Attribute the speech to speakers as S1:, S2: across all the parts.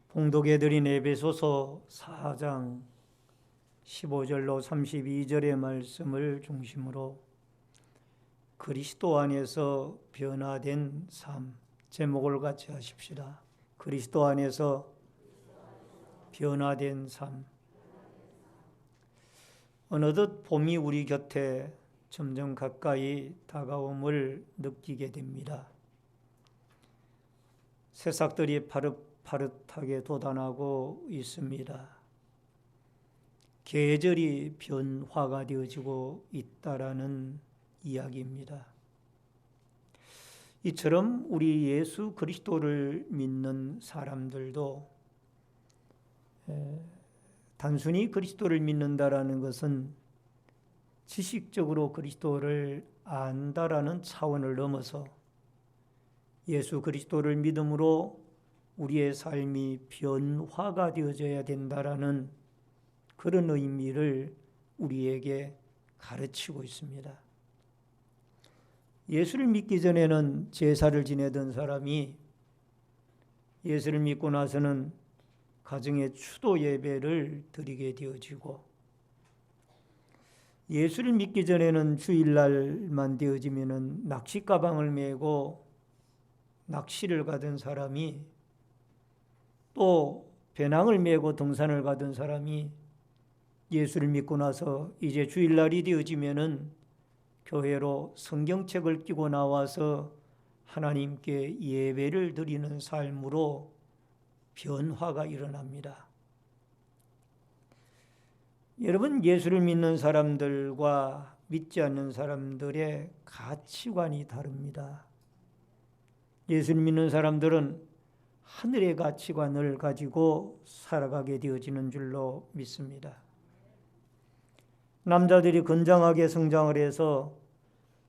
S1: 봉독해드린 에베소서 4장 15절로 32절의 말씀을 중심으로 그리스도 안에서 변화된 삶, 제목을 같이 하십시다. 그리스도 안에서 변화된 삶. 어느덧 봄이 우리 곁에 점점 가까이 다가옴을 느끼게 됩니다. 새싹들이 파릇파릇하게 돋아나고 있습니다. 계절이 변화가 되어지고 있다라는 이야기입니다. 이처럼 우리 예수 그리스도를 믿는 사람들도 단순히 그리스도를 믿는다라는 것은 지식적으로 그리스도를 안다라는 차원을 넘어서 예수 그리스도를 믿음으로 우리의 삶이 변화가 되어져야 된다라는 그런 의미를 우리에게 가르치고 있습니다. 예수를 믿기 전에는 제사를 지내던 사람이 예수를 믿고 나서는 가정의 추도 예배를 드리게 되어지고, 예수를 믿기 전에는 주일날만 되어지면은 낚시 가방을 메고 낚시를 가던 사람이, 또 배낭을 메고 등산을 가던 사람이 예수를 믿고 나서 이제 주일날이 되어지면은 교회로 성경책을 끼고 나와서 하나님께 예배를 드리는 삶으로 변화가 일어납니다. 여러분, 예수를 믿는 사람들과 믿지 않는 사람들의 가치관이 다릅니다. 예수를 믿는 사람들은 하늘의 가치관을 가지고 살아가게 되어지는 줄로 믿습니다. 남자들이 건장하게 성장을 해서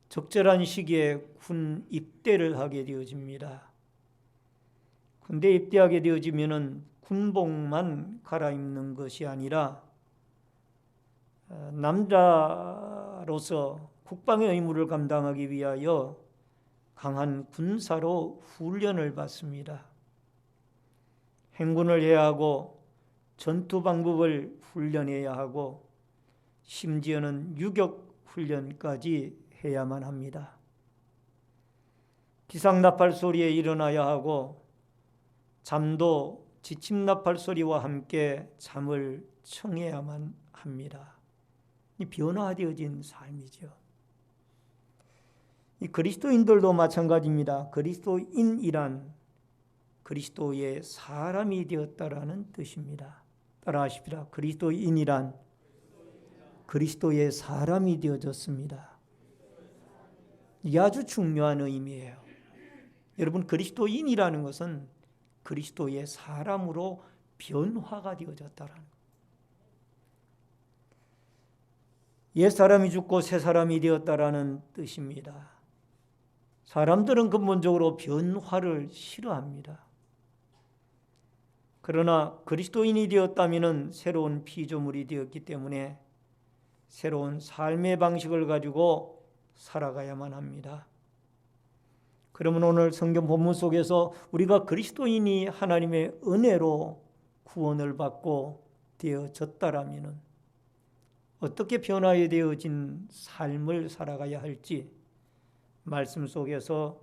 S1: 적절한 시기에 군 입대를 하게 되어집니다. 군대 입대하게 되어지면은 군복만 갈아입는 것이 아니라 남자로서 국방의 의무를 감당하기 위하여 강한 군사로 훈련을 받습니다. 행군을 해야 하고 전투 방법을 훈련해야 하고 심지어는 유격 훈련까지 해야만 합니다. 기상나팔 소리에 일어나야 하고 잠도 지침나팔 소리와 함께 잠을 청해야만 합니다. 이 변화되어진 삶이죠. 이 그리스도인들도 마찬가지입니다. 그리스도인이란 그리스도의 사람이 되었다라는 뜻입니다. 따라하십시다. 그리스도인이란 그리스도의 사람이 되어졌습니다. 이게 아주 중요한 의미예요. 여러분, 그리스도인이라는 것은 그리스도의 사람으로 변화가 되어졌다라는 거예요. 옛 사람이 죽고 새 사람이 되었다라는 뜻입니다. 사람들은 근본적으로 변화를 싫어합니다. 그러나 그리스도인이 되었다면 새로운 피조물이 되었기 때문에 새로운 삶의 방식을 가지고 살아가야만 합니다. 그러면 오늘 성경 본문 속에서 우리가 그리스도인이 하나님의 은혜로 구원을 받고 되어졌다라면 어떻게 변화에 되어진 삶을 살아가야 할지 말씀 속에서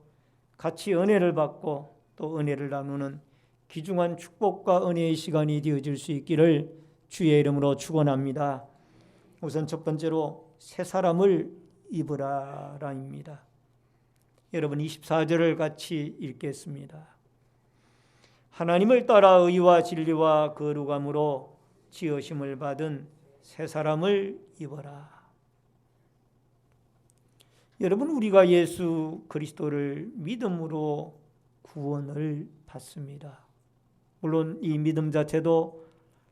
S1: 같이 은혜를 받고 또 은혜를 나누는 귀중한 축복과 은혜의 시간이 되어질 수 있기를 주의 이름으로 축원합니다. 우선 첫 번째로 새 사람을 입으라라입니다. 여러분, 24절을 같이 읽겠습니다. 하나님을 따라 의와 진리와 거룩함으로 지으심을 받은 새 사람을 입어라. 여러분, 우리가 예수 그리스도를 믿음으로 구원을 받습니다. 물론 이 믿음 자체도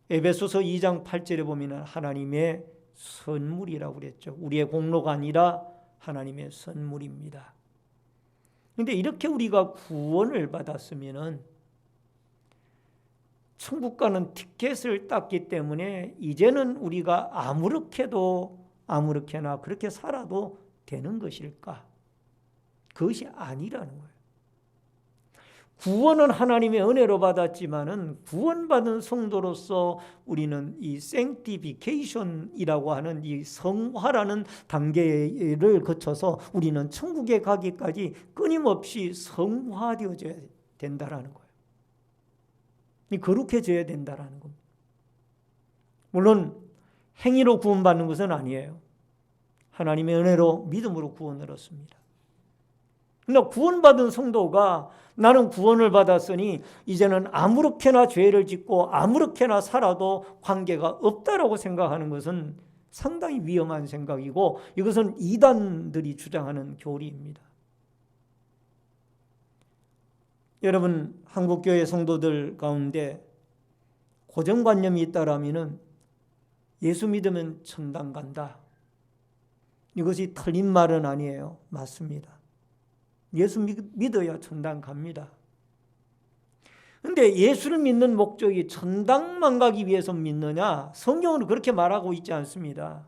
S1: 에베소서 2장 8절에 보면 하나님의 선물이라고 그랬죠. 우리의 공로가 아니라 하나님의 선물입니다. 그런데 이렇게 우리가 구원을 받았으면 천국 가는 티켓을 땄기 때문에 이제는 우리가 아무렇게나 그렇게 살아도 되는 것일까? 그것이 아니라는 거예요. 구원은 하나님의 은혜로 받았지만은 구원받은 성도로서 우리는 이 sanctification이라고 하는 이 성화라는 단계를 거쳐서 우리는 천국에 가기까지 끊임없이 성화되어져야 된다라는 거예요. 거룩해져야 된다라는 겁니다. 물론 행위로 구원받는 것은 아니에요. 하나님의 은혜로 믿음으로 구원을 얻습니다. 그러나 구원받은 성도가 나는 구원을 받았으니 이제는 아무렇게나 죄를 짓고 아무렇게나 살아도 관계가 없다라고 생각하는 것은 상당히 위험한 생각이고 이것은 이단들이 주장하는 교리입니다. 여러분, 한국교회 성도들 가운데 고정관념이 있다라면 예수 믿으면 천당 간다. 이것이 틀린 말은 아니에요. 맞습니다. 예수 믿어야 천당 갑니다. 그런데 예수를 믿는 목적이 천당만 가기 위해서 믿느냐? 성경은 그렇게 말하고 있지 않습니다.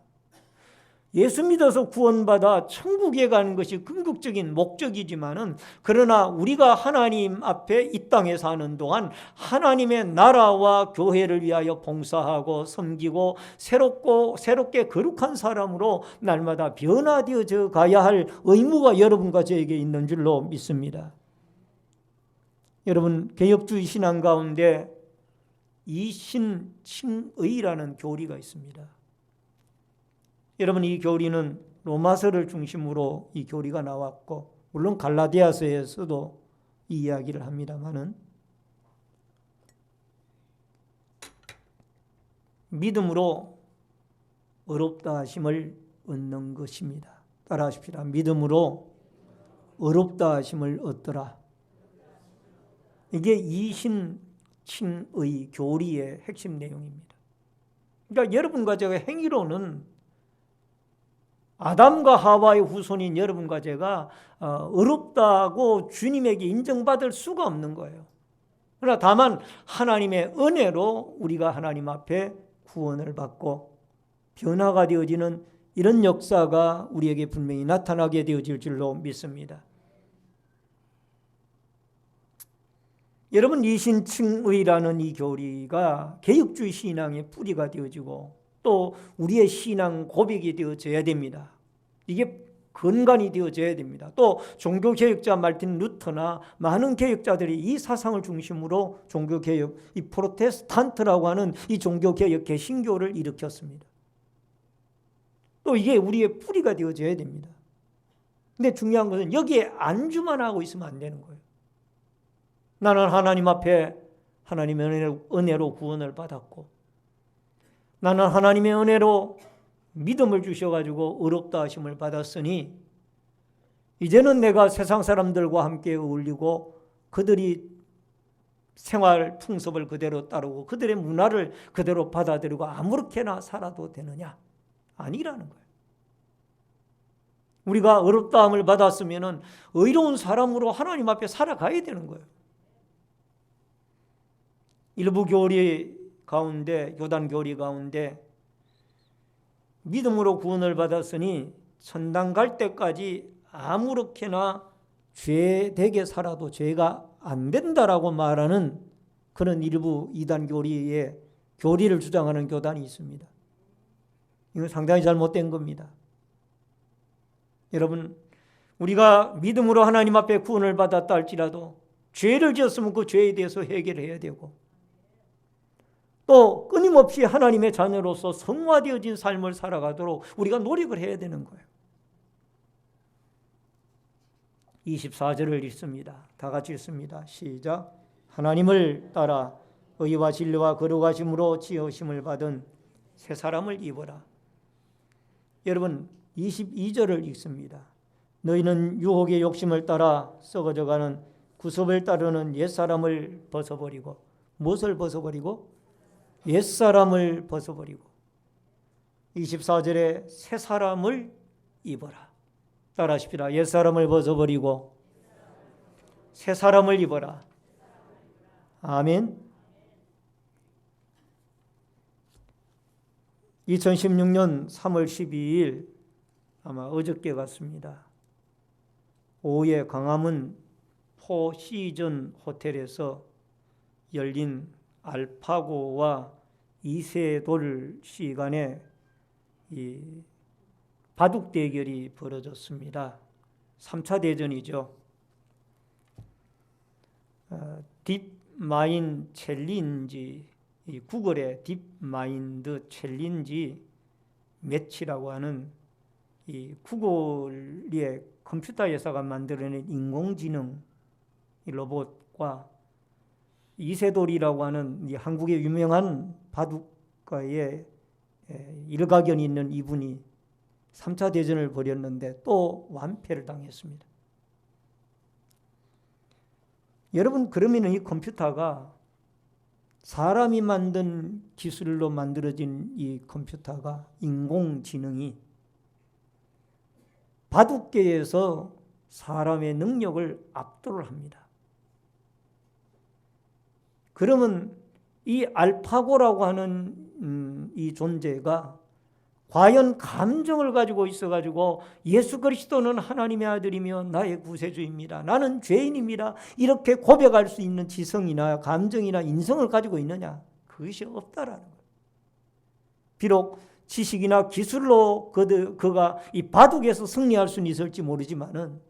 S1: 예수 믿어서 구원받아 천국에 가는 것이 궁극적인 목적이지만은 그러나 우리가 하나님 앞에 이 땅에 사는 동안 하나님의 나라와 교회를 위하여 봉사하고 섬기고 새롭게 거룩한 사람으로 날마다 변화되어져 가야 할 의무가 여러분과 저에게 있는 줄로 믿습니다. 여러분, 개혁주의 신앙 가운데 이신칭의라는 교리가 있습니다. 여러분, 이 교리는 로마서를 중심으로 이 교리가 나왔고 물론 갈라디아서에서도 이 이야기를 합니다마는 믿음으로 의롭다 하심을 얻는 것입니다. 따라하십시다. 믿음으로 의롭다 하심을 얻더라. 이게 이신칭의 교리의 핵심 내용입니다. 그러니까 여러분과 제가 행위로는 아담과 하와의 후손인 여러분과 제가 의롭다고 주님에게 인정받을 수가 없는 거예요. 그러나 다만 하나님의 은혜로 우리가 하나님 앞에 구원을 받고 변화가 되어지는 이런 역사가 우리에게 분명히 나타나게 되어질 줄로 믿습니다. 여러분, 이신칭의라는 이 교리가 개혁주의 신앙의 뿌리가 되어지고 또 우리의 신앙 고백이 되어져야 됩니다. 이게 근간이 되어져야 됩니다. 또 종교개혁자 말틴 루터나 많은 개혁자들이 이 사상을 중심으로 종교개혁, 이 프로테스탄트라고 하는 이 종교개혁 개신교를 일으켰습니다. 또 이게 우리의 뿌리가 되어져야 됩니다. 근데 중요한 것은 여기에 안주만 하고 있으면 안 되는 거예요. 나는 하나님 앞에 하나님의 은혜로 구원을 받았고 나는 하나님의 은혜로 믿음을 주셔가지고 의롭다 하심을 받았으니 이제는 내가 세상 사람들과 함께 어울리고 그들이 생활 풍습을 그대로 따르고 그들의 문화를 그대로 받아들이고 아무렇게나 살아도 되느냐? 아니라는 거예요. 우리가 의롭다함을 받았으면 의로운 사람으로 하나님 앞에 살아가야 되는 거예요. 일부 교리 가운데, 요단 교리 가운데 믿음으로 구원을 받았으니 천당 갈 때까지 아무렇게나 죄되게 살아도 죄가 안 된다라고 말하는 그런 일부 이단 교리의 교리를 주장하는 교단이 있습니다. 이건 상당히 잘못된 겁니다. 여러분, 우리가 믿음으로 하나님 앞에 구원을 받았다 할지라도 죄를 지었으면 그 죄에 대해서 해결해야 되고 또 끊임없이 하나님의 자녀로서 성화되어진 삶을 살아가도록 우리가 노력을 해야 되는 거예요. 24절을 읽습니다. 다 같이 읽습니다. 시작. 하나님을 따라 의와 진리와 거룩하심으로 지으심을 받은 새 사람을 입어라. 여러분, 22절을 읽습니다. 너희는 유혹의 욕심을 따라 썩어져가는 구습을 따르는 옛사람을 벗어버리고 무엇을 벗어버리고? 옛사람을 벗어버리고 24절에 새 사람을 입어라. 따라하십시다. 옛사람을 벗어버리고 새 사람을 입어라. 아멘. 2016년 3월 12일 아마 어저께 같습니다. 오후에 광화문 포시즌 호텔에서 열린 알파고와 이세돌 씨 간의 이 바둑 대결이 벌어졌습니다. 3차 대전이죠. 딥마인 챌린지, 이 구글의 딥마인드 챌린지 매치라고 하는 이 구글의 컴퓨터 회사가 만들어낸 인공지능 로봇과 이세돌이라고 하는 이 한국의 유명한 바둑가의 일가견이 있는 이분이 3차 대전을 벌였는데 또 완패를 당했습니다. 여러분, 그러면 이 컴퓨터가 사람이 만든 기술로 만들어진 이 컴퓨터가, 인공지능이 바둑계에서 사람의 능력을 압도를 합니다. 그러면 이 알파고라고 하는 이 존재가 과연 감정을 가지고 있어가지고 예수 그리스도는 하나님의 아들이며 나의 구세주입니다, 나는 죄인입니다, 이렇게 고백할 수 있는 지성이나 감정이나 인성을 가지고 있느냐? 그것이 없다라는 거예요. 비록 지식이나 기술로 그가 이 바둑에서 승리할 수는 있을지 모르지만은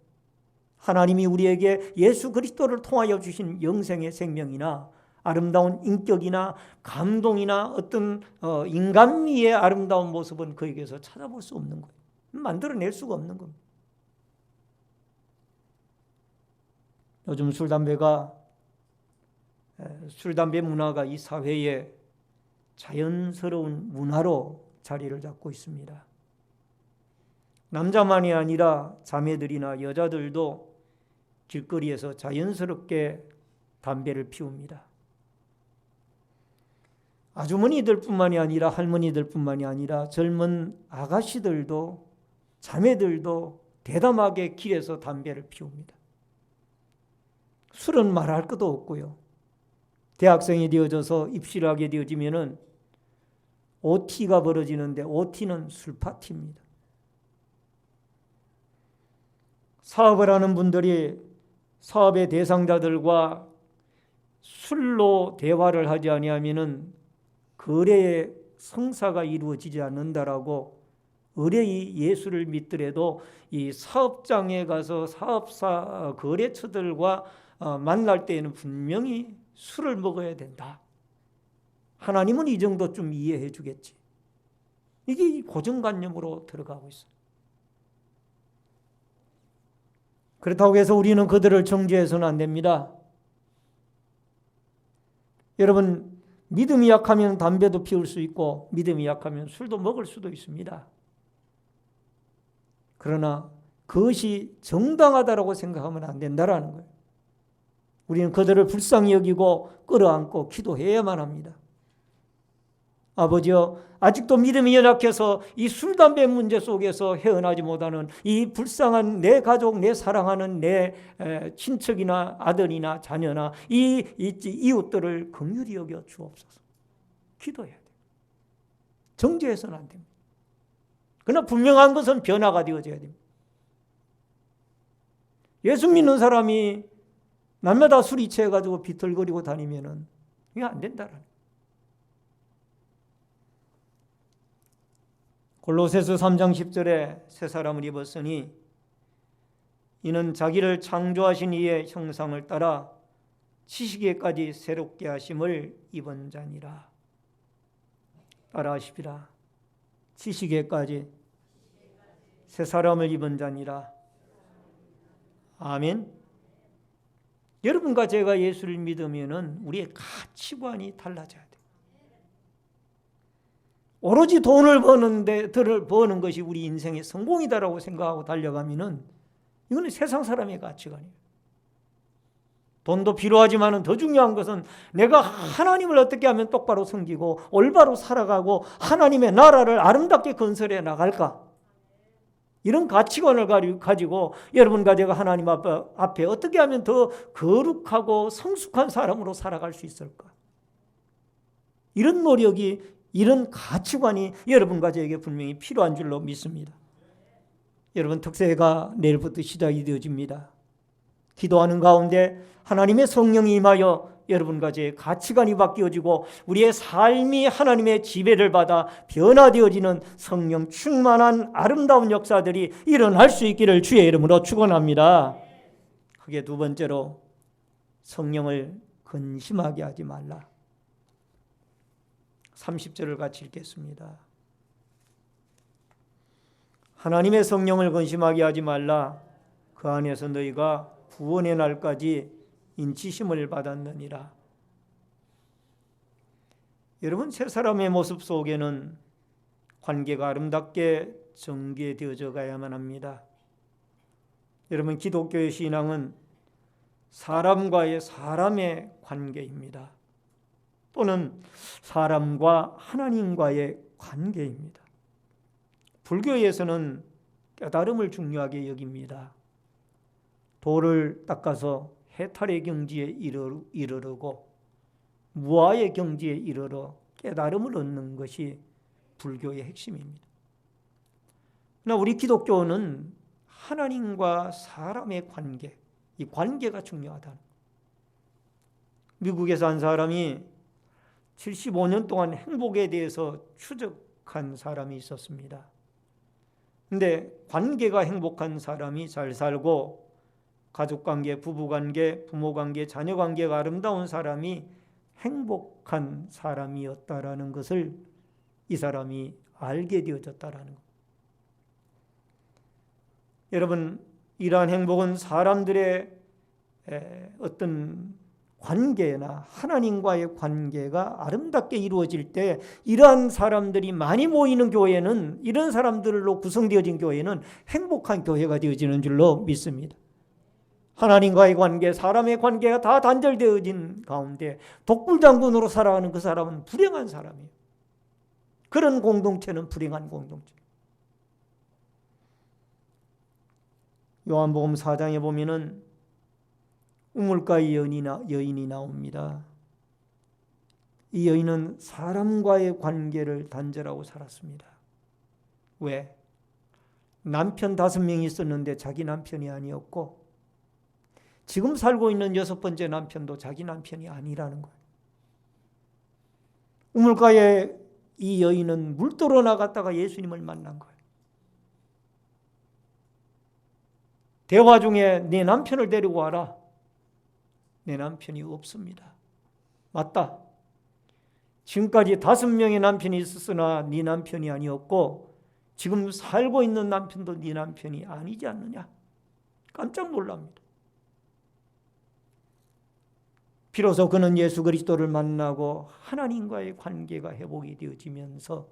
S1: 하나님이 우리에게 예수 그리스도를 통하여 주신 영생의 생명이나 아름다운 인격이나 감동이나 어떤 인간미의 아름다운 모습은 그에게서 찾아볼 수 없는 거예요. 만들어낼 수가 없는 겁니다. 요즘 술, 담배 문화가 이 사회에 자연스러운 문화로 자리를 잡고 있습니다. 남자만이 아니라 자매들이나 여자들도 길거리에서 자연스럽게 담배를 피웁니다. 아주머니들뿐만이 아니라 할머니들뿐만이 아니라 젊은 아가씨들도 자매들도 대담하게 길에서 담배를 피웁니다. 술은 말할 것도 없고요. 대학생이 되어져서 입시를 하게 되어지면은 OT가 벌어지는데 OT는 술 파티입니다. 사업을 하는 분들이 사업의 대상자들과 술로 대화를 하지 아니하면은 거래의 성사가 이루어지지 않는다라고 의뢰의 예수를 믿더라도 이 사업장에 가서 사업사 거래처들과 만날 때에는 분명히 술을 먹어야 된다. 하나님은 이 정도 좀 이해해 주겠지. 이게 고정관념으로 들어가고 있어요. 그렇다고 해서 우리는 그들을 정죄해서는 안 됩니다. 여러분, 믿음이 약하면 담배도 피울 수 있고 믿음이 약하면 술도 먹을 수도 있습니다. 그러나 그것이 정당하다고 생각하면 안 된다라는 거예요. 우리는 그들을 불쌍히 여기고 끌어안고 기도해야만 합니다. 아버지여, 아직도 믿음이 연약해서 이 술, 담배 문제 속에서 헤어나지 못하는 이 불쌍한 내 가족, 내 사랑하는 내 친척이나 아들이나 자녀나 이 이웃들을 긍휼히 여겨 주옵소서. 기도해야 돼요. 정죄해서는 안 됩니다. 그러나 분명한 것은 변화가 되어져야 됩니다. 예수 믿는 사람이 날마다 술이 취해가지고 비틀거리고 다니면은 이게 안 된다라는 거예요. 골로새서 3장 10절에 새 사람을 입었으니 이는 자기를 창조하신 이의 형상을 따라 지식에까지 새롭게 하심을 입은 자니라. 따라하십시다. 지식에까지 새 사람을 입은 자니라. 아멘. 여러분과 제가 예수를 믿으면은 우리의 가치관이 달라져야 돼요. 오로지 돈을 버는 것이 우리 인생의 성공이다라고 생각하고 달려가면은 이거는 세상 사람의 가치관이에요. 돈도 필요하지만 더 중요한 것은 내가 하나님을 어떻게 하면 똑바로 섬기고 올바로 살아가고 하나님의 나라를 아름답게 건설해 나갈까? 이런 가치관을 가지고 여러분과 제가 하나님 앞에 어떻게 하면 더 거룩하고 성숙한 사람으로 살아갈 수 있을까? 이런 노력이, 이런 가치관이 여러분과 저에게 분명히 필요한 줄로 믿습니다. 여러분, 특세가 내일부터 시작이 되어집니다. 기도하는 가운데 하나님의 성령이 임하여 여러분과 제 가치관이 바뀌어지고 우리의 삶이 하나님의 지배를 받아 변화되어지는 성령 충만한 아름다운 역사들이 일어날 수 있기를 주의 이름으로 축원합니다. 그게 두 번째로 성령을 근심하게 하지 말라. 30절을 같이 읽겠습니다. 하나님의 성령을 근심하게 하지 말라. 그 안에서 너희가 구원의 날까지 인치심을 받았느니라. 여러분, 새 사람의 모습 속에는 관계가 아름답게 전개되어져 가야만 합니다. 여러분, 기독교의 신앙은 사람과의 사람의 관계입니다. 또는 사람과 하나님과의 관계입니다. 불교에서는 깨달음을 중요하게 여깁니다. 도를 닦아서 해탈의 경지에 이르르고 무아의 경지에 이르러 깨달음을 얻는 것이 불교의 핵심입니다. 그러나 우리 기독교는 하나님과 사람의 관계, 이 관계가 중요하다. 미국에서 한 사람이 75년 동안 행복에 대해서 추적한 사람이 있었습니다. 근데 관계가 행복한 사람이 잘 살고 가족관계, 부부관계, 부모관계, 자녀관계가 아름다운 사람이 행복한 사람이었다라는 것을 이 사람이 알게 되어졌다라는 것. 여러분, 이러한 행복은 사람들의 어떤 관계나 하나님과의 관계가 아름답게 이루어질 때 이러한 사람들이 많이 모이는 교회는, 이런 사람들로 구성되어진 교회는 행복한 교회가 되어지는 줄로 믿습니다. 하나님과의 관계, 사람의 관계가 다 단절되어진 가운데 독불장군으로 살아가는 그 사람은 불행한 사람이에요. 그런 공동체는 불행한 공동체. 요한복음 4장에 보면은 우물가의 여인이 나옵니다. 이 여인은 사람과의 관계를 단절하고 살았습니다. 왜? 남편 5명이 있었는데 자기 남편이 아니었고 지금 살고 있는 6번째 남편도 자기 남편이 아니라는 거예요. 우물가에 이 여인은 물도로 나갔다가 예수님을 만난 거예요. 대화 중에 내 남편을 데리고 와라. 내 남편이 없습니다. 맞다. 지금까지 5명의 남편이 있었으나 네 남편이 아니었고 지금 살고 있는 남편도 네 남편이 아니지 않느냐. 깜짝 놀랍니다. 비로소 그는 예수 그리스도를 만나고 하나님과의 관계가 회복이 되어지면서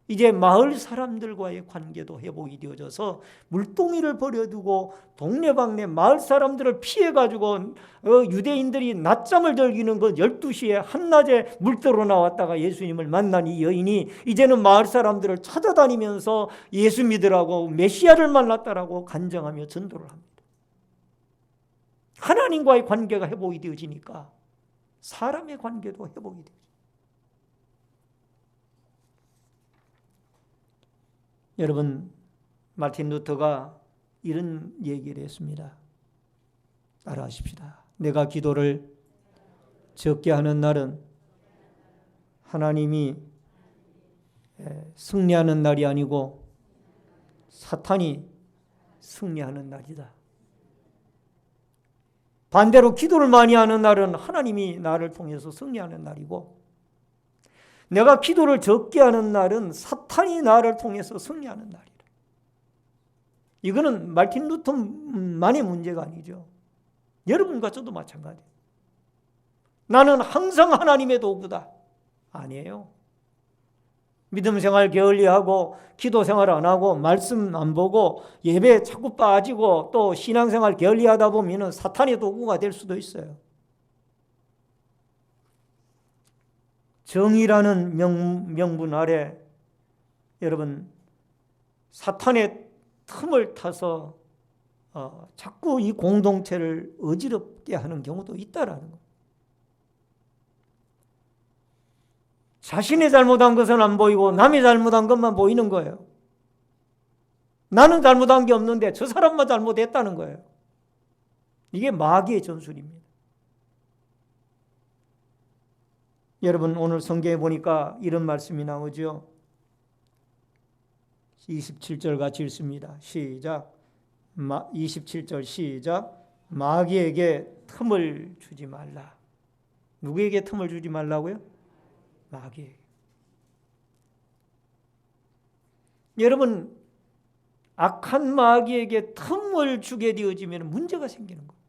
S1: 이제 마을 사람들과의 관계도 회복이 되어져서 물동이를 버려두고 동네방네 마을 사람들을 피해가지고 유대인들이 낮잠을 즐기는 그 12시에 한낮에 물도로 나왔다가 예수님을 만난 이 여인이 이제는 마을 사람들을 찾아다니면서 예수 믿으라고 메시아를 만났다라고 간증하며 전도를 합니다. 하나님과의 관계가 회복이 되어지니까 사람의 관계도 회복이 되죠. 여러분, 마틴 루터가 이런 얘기를 했습니다. 따라하십시다. 내가 기도를 적게 하는 날은 하나님이 승리하는 날이 아니고 사탄이 승리하는 날이다. 반대로 기도를 많이 하는 날은 하나님이 나를 통해서 승리하는 날이고 내가 기도를 적게 하는 날은 사탄이 나를 통해서 승리하는 날이다. 이거는 마틴 루터만의 문제가 아니죠. 여러분과 저도 마찬가지예요. 나는 항상 하나님의 도구다. 아니에요. 믿음 생활 게을리하고 기도 생활 안 하고 말씀 안 보고 예배 자꾸 빠지고 또 신앙생활 게을리하다 보면 사탄의 도구가 될 수도 있어요. 정의라는 명분 아래 여러분 사탄의 틈을 타서 자꾸 이 공동체를 어지럽게 하는 경우도 있다라는 거예요. 자신이 잘못한 것은 안 보이고 남이 잘못한 것만 보이는 거예요. 나는 잘못한 게 없는데 저 사람만 잘못했다는 거예요. 이게 마귀의 전술입니다. 여러분 오늘 성경에 보니까 이런 말씀이 나오죠. 27절 같이 읽습니다. 시작. 27절 시작. 마귀에게 틈을 주지 말라. 누구에게 틈을 주지 말라고요? 마귀에게. 여러분 악한 마귀에게 틈을 주게 되어지면 문제가 생기는 거예요.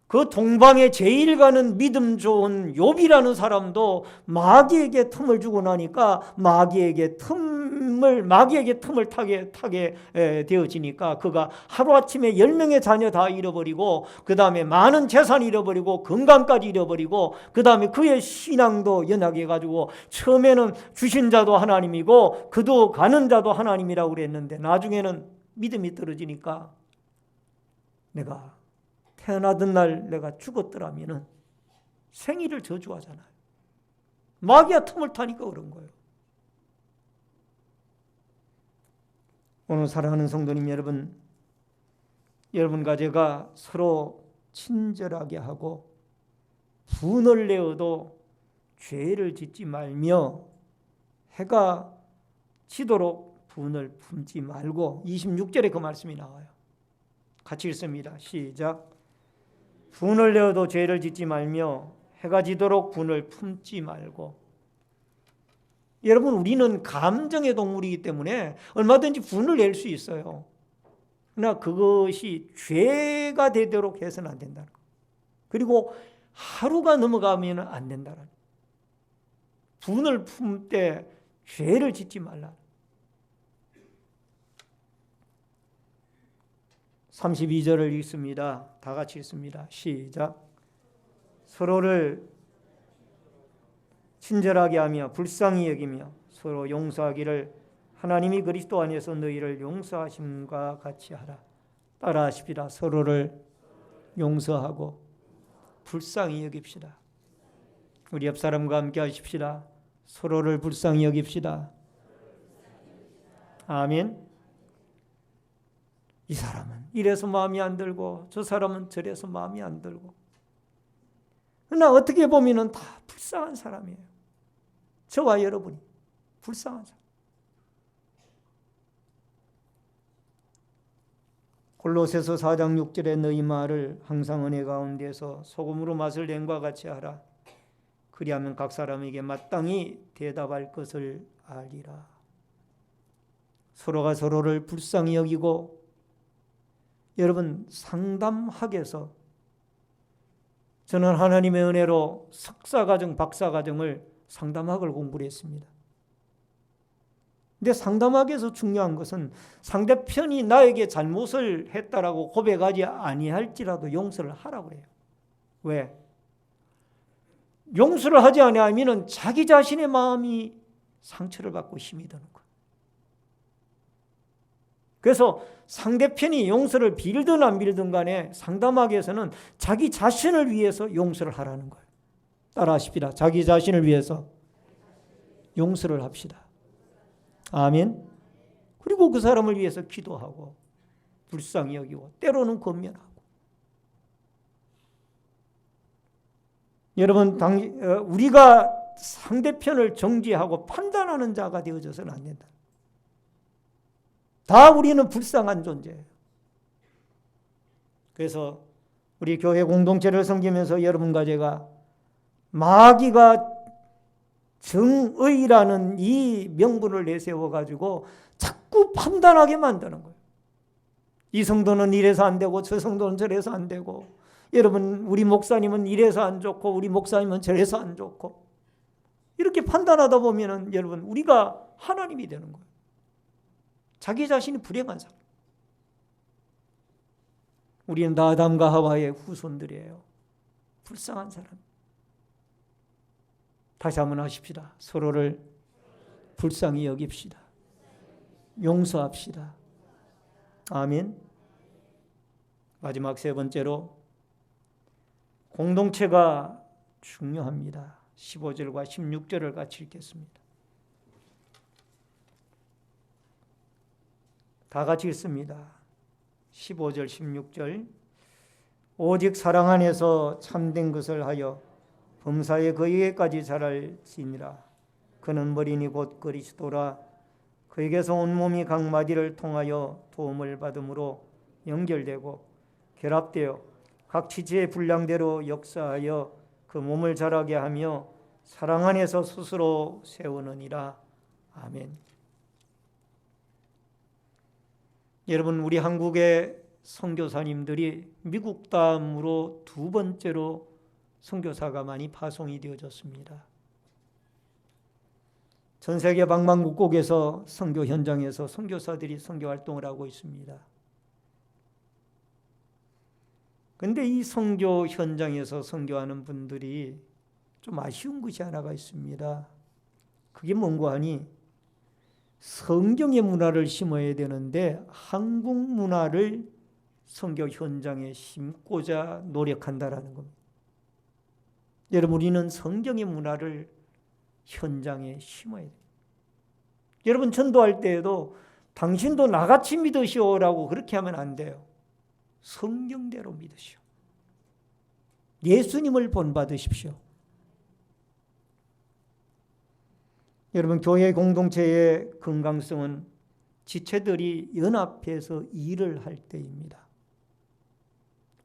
S1: 그 동방에 제일 가는 믿음 좋은 욥이라는 사람도 마귀에게 틈을 주고 나니까 마귀에게 틈을 타게 되어지니까 그가 하루아침에 10명의 자녀 다 잃어버리고 그 다음에 많은 재산 잃어버리고 건강까지 잃어버리고 그 다음에 그의 신앙도 연약해가지고 처음에는 주신 자도 하나님이고 그도 가는 자도 하나님이라고 그랬는데 나중에는 믿음이 떨어지니까 내가 태어나던 날 내가 죽었더라면 생일을 저주하잖아요. 마귀가 틈을 타니까 그런 거예요. 오늘 사랑하는 성도님 여러분, 여러분과 제가 서로 친절하게 하고 분을 내어도 죄를 짓지 말며 해가 지도록 분을 품지 말고 26절에 그 말씀이 나와요. 같이 읽습니다. 시작. 분을 내어도 죄를 짓지 말며 해가 지도록 분을 품지 말고. 여러분 우리는 감정의 동물이기 때문에 얼마든지 분을 낼 수 있어요. 그러나 그것이 죄가 되도록 해서는 안 된다는 거예요. 그리고 하루가 넘어가면 안 된다는 거예요. 분을 품 때 죄를 짓지 말라. 32절을 읽습니다. 다 같이 읽습니다. 시작. 서로를 친절하게 하며 불쌍히 여기며 서로 용서하기를 하나님이 그리스도 안에서 너희를 용서하심과 같이 하라. 따라하십시다. 서로를 용서하고 불쌍히 여깁시다. 우리 옆 사람과 함께 하십시다. 서로를 불쌍히 여깁시다. 아멘. 이 사람은 이래서 마음이 안 들고 저 사람은 저래서 마음이 안 들고. 그러나 어떻게 보면 다 불쌍한 사람이에요. 저와 여러분이 불쌍한 사람. 골로새서 4장 6절에 너희 말을 항상 은혜 가운데서 소금으로 맛을 낸과 같이 하라. 그리하면 각 사람에게 마땅히 대답할 것을 알리라. 서로가 서로를 불쌍히 여기고 여러분 상담학에서 저는 하나님의 은혜로 석사과정, 박사과정을 상담학을 공부를 했습니다. 근데 상담학에서 중요한 것은 상대편이 나에게 잘못을 했다라고 고백하지 아니할지라도 용서를 하라고 해요. 왜? 용서를 하지 아니하면 자기 자신의 마음이 상처를 받고 힘이 드는 거예요. 그래서 상대편이 용서를 빌든 안 빌든 간에 상담학에서는 자기 자신을 위해서 용서를 하라는 거예요. 따라하십시다. 자기 자신을 위해서 용서를 합시다. 아멘. 그리고 그 사람을 위해서 기도하고 불쌍히 여기고 때로는 권면하고. 여러분 우리가 상대편을 정죄하고 판단하는 자가 되어져서는 안 된다. 다 우리는 불쌍한 존재예요. 그래서 우리 교회 공동체를 섬기면서 여러분과 제가 마귀가 정의라는 이 명분을 내세워가지고 자꾸 판단하게 만드는 거예요. 이 성도는 이래서 안 되고 저 성도는 저래서 안 되고 여러분 우리 목사님은 이래서 안 좋고 우리 목사님은 저래서 안 좋고 이렇게 판단하다 보면은 여러분 우리가 하나님이 되는 거예요. 자기 자신이 불행한 사람. 우리는 다 아담과 하와의 후손들이에요. 불쌍한 사람. 다시 한번 하십시다. 서로를 불쌍히 여깁시다. 용서합시다. 아멘. 마지막 세 번째로 공동체가 중요합니다. 15절과 16절을 같이 읽겠습니다. 다 같이 읽습니다. 15절 16절 오직 사랑 안에서 참된 것을 하여 범사에 그에게까지 자랄지니라. 그는 머리니 곧 그리스도라. 그에게서 온몸이 각 마디를 통하여 도움을 받음으로 연결되고 결합되어 각 지체의 분량대로 역사하여 그 몸을 자라게 하며 사랑 안에서 스스로 세우느니라. 아멘. 여러분, 우리 한국의 선교사님들이 미국 다음으로 두 번째로 선교사가 많이 파송이 되어졌습니다. 전 세계 방방곡곡에서 선교 현장에서 선교사들이 선교 활동을 하고 있습니다. 그런데 이 선교 현장에서 선교하는 분들이 좀 아쉬운 것이 하나가 있습니다. 그게 뭔가 하니 성경의 문화를 심어야 되는데 한국 문화를 선교 현장에 심고자 노력한다라는 겁니다. 여러분, 우리는 성경의 문화를 현장에 심어야 돼요. 여러분, 전도할 때에도 당신도 나같이 믿으시오라고 그렇게 하면 안 돼요. 성경대로 믿으시오. 예수님을 본받으십시오. 여러분, 교회 공동체의 건강성은 지체들이 연합해서 일을 할 때입니다.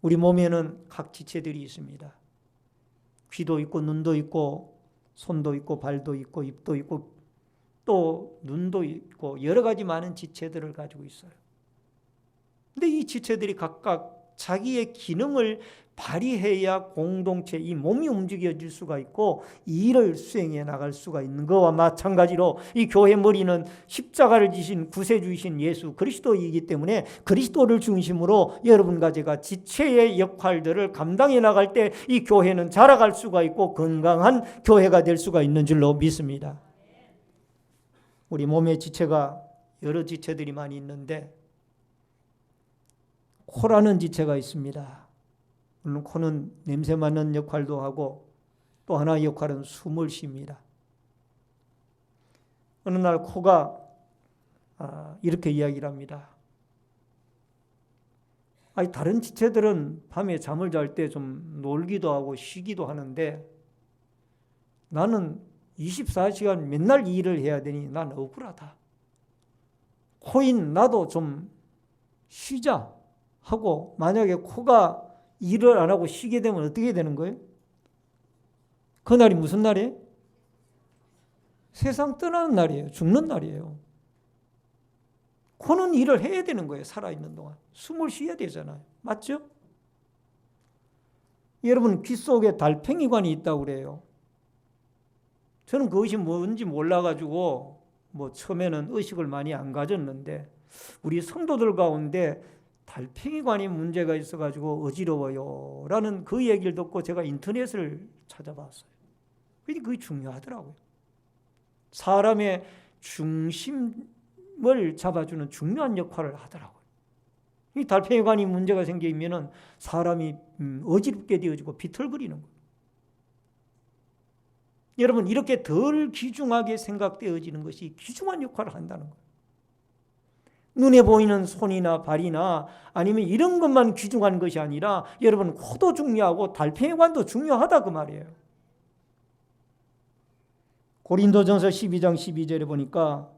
S1: 우리 몸에는 각 지체들이 있습니다. 귀도 있고 눈도 있고 손도 있고 발도 있고 입도 있고 또 눈도 있고 여러 가지 많은 지체들을 가지고 있어요. 근데 이 지체들이 각각 자기의 기능을 발휘해야 공동체, 이 몸이 움직여질 수가 있고 일을 수행해 나갈 수가 있는 것과 마찬가지로 이 교회 머리는 십자가를 지신 구세주이신 예수 그리스도이기 때문에 그리스도를 중심으로 여러분과 제가 지체의 역할들을 감당해 나갈 때 이 교회는 자라갈 수가 있고 건강한 교회가 될 수가 있는 줄로 믿습니다. 우리 몸의 지체가 여러 지체들이 많이 있는데 코라는 지체가 있습니다. 물론 코는 냄새 맡는 역할도 하고 또 하나의 역할은 숨을 쉽니다. 어느 날 코가 이렇게 이야기를 합니다. 다른 지체들은 밤에 잠을 잘 때 좀 놀기도 하고 쉬기도 하는데 나는 24시간 맨날 일을 해야 되니 난 억울하다. 코인 나도 좀 쉬자 하고 만약에 코가 일을 안 하고 쉬게 되면 어떻게 되는 거예요? 그날이 무슨 날이에요? 세상 떠나는 날이에요. 죽는 날이에요. 코는 일을 해야 되는 거예요. 살아있는 동안. 숨을 쉬어야 되잖아요. 맞죠? 여러분, 귀 속에 달팽이관이 있다고 그래요. 저는 그것이 뭔지 몰라가지고 처음에는 의식을 많이 안 가졌는데 우리 성도들 가운데 달팽이관이 문제가 있어가지고 어지러워요 라는 그 얘기를 듣고 제가 인터넷을 찾아봤어요. 그게 중요하더라고요. 사람의 중심을 잡아주는 중요한 역할을 하더라고요. 이 달팽이관이 문제가 생기면 사람이 어지럽게 되어지고 비틀거리는 거예요. 여러분, 이렇게 덜 귀중하게 생각되어지는 것이 귀중한 역할을 한다는 거예요. 눈에 보이는 손이나 발이나 아니면 이런 것만 귀중한 것이 아니라 여러분, 코도 중요하고 달팽이관도 중요하다 그 말이에요. 고린도전서 12장 12절에 보니까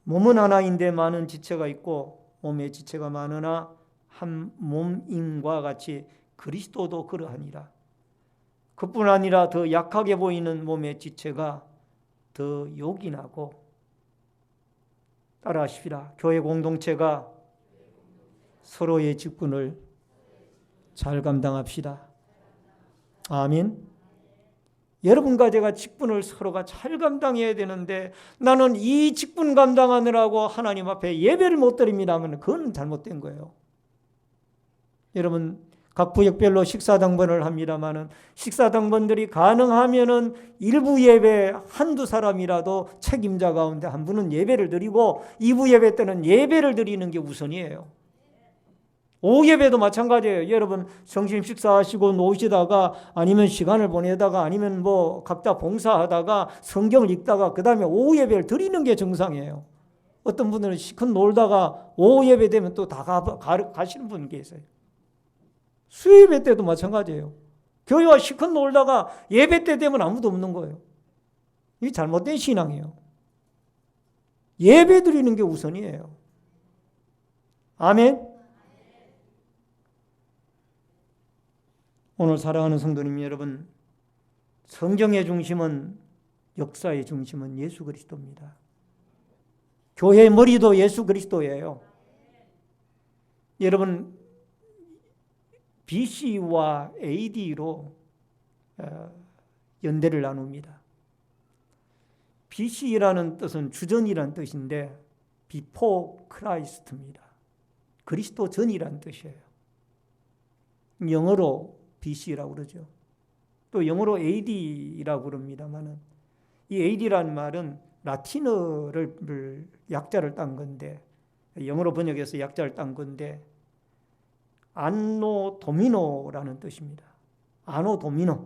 S1: 몸은 하나인데 많은 지체가 있고 몸에 지체가 많으나 한 몸임과 같이 그리스도도 그러하니라. 그뿐 아니라 더 약하게 보이는 몸의 지체가 더 요긴하고, 따라하십시다. 교회 공동체가 서로의 직분을 잘 감당합시다. 아멘. 여러분과 제가 직분을 서로가 잘 감당해야 되는데 나는 이 직분 감당하느라고 하나님 앞에 예배를 못 드립니다 하면 그건 잘못된 거예요. 여러분, 각 구역별로 식사당번을 합니다마는 식사당번들이 가능하면은 일부 예배 한두 사람이라도 책임자 가운데 한 분은 예배를 드리고 2부 예배 때는 예배를 드리는 게 우선이에요. 오후 예배도 마찬가지예요. 여러분, 점심 식사하시고 놓으시다가 아니면 시간을 보내다가 아니면 각자 봉사하다가 성경을 읽다가 그 다음에 오후 예배를 드리는 게 정상이에요. 어떤 분들은 시컷 놀다가 오후 예배 되면 또 다 가시는 분 계세요. 수예배 때도 마찬가지예요. 교회와 시컷 놀다가 예배 때 되면 아무도 없는 거예요. 이게 잘못된 신앙이에요. 예배 드리는 게 우선이에요. 아멘. 오늘 사랑하는 성도님 여러분, 성경의 중심은, 역사의 중심은 예수 그리스도입니다. 교회의 머리도 예수 그리스도예요. 여러분, BC와 AD로 연대를 나눕니다. BC라는 뜻은 주전이라는 뜻인데 Before Christ입니다. 그리스도 전이라는 뜻이에요. 영어로 BC라고 그러죠. 또 영어로 AD라고 그럽니다만은 이 AD라는 말은 라틴어를 약자를 딴 건데, 영어로 번역해서 약자를 딴 건데 안노 도미노라는 뜻입니다. 아노 도미노.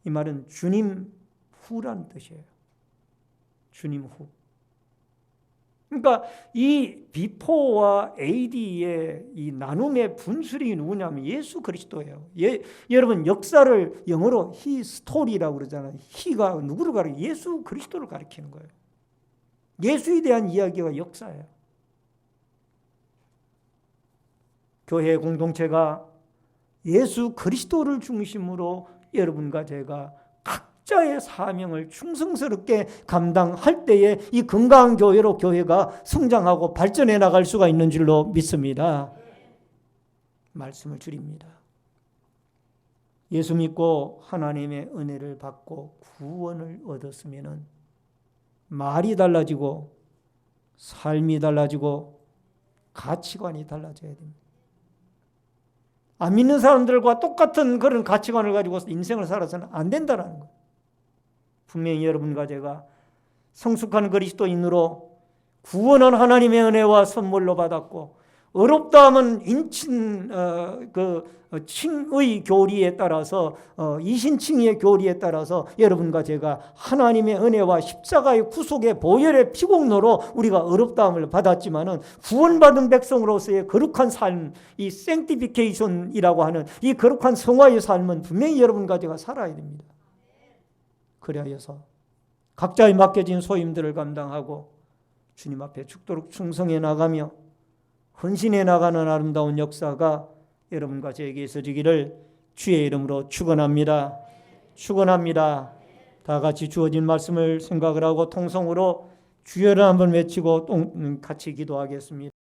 S1: 이 말은 주님 후라는 뜻이에요. 주님 후. 그러니까 이 비포와 AD의 이 나눔의 분술이 누구냐면 예수 그리스도예요. 여러분, 역사를 영어로 히스토리라고 그러잖아요. 히가 누구를 가리켜? 예수 그리스도를 가리키는 거예요. 예수에 대한 이야기가 역사예요. 교회 공동체가 예수 그리스도를 중심으로 여러분과 제가 각자의 사명을 충성스럽게 감당할 때에 이 건강한 교회로 교회가 성장하고 발전해 나갈 수가 있는 줄로 믿습니다. 말씀을 드립니다. 예수 믿고 하나님의 은혜를 받고 구원을 얻었으면 말이 달라지고 삶이 달라지고 가치관이 달라져야 됩니다. 안 믿는 사람들과 똑같은 그런 가치관을 가지고 인생을 살아서는 안 된다는 거예요. 분명히 여러분과 제가 성숙한 그리스도인으로 구원은 하나님의 은혜와 선물로 받았고, 어렵다 하면 칭의 교리에 따라서 이신칭의 교리에 따라서 여러분과 제가 하나님의 은혜와 십자가의 구속의 보혈의 피공로로 우리가 어렵다함을 받았지만은 구원받은 백성으로서의 거룩한 삶, 이 생티피케이션이라고 하는 이 거룩한 성화의 삶은 분명히 여러분과 제가 살아야 됩니다. 그래야서 각자의 맡겨진 소임들을 감당하고 주님 앞에 죽도록 충성해 나가며 헌신해 나가는 아름다운 역사가 여러분과 저에게 있어지기를 주의 이름으로 축원합니다. 축원합니다. 다 같이 주어진 말씀을 생각을 하고 통성으로 주여를 한번 외치고 같이 기도하겠습니다.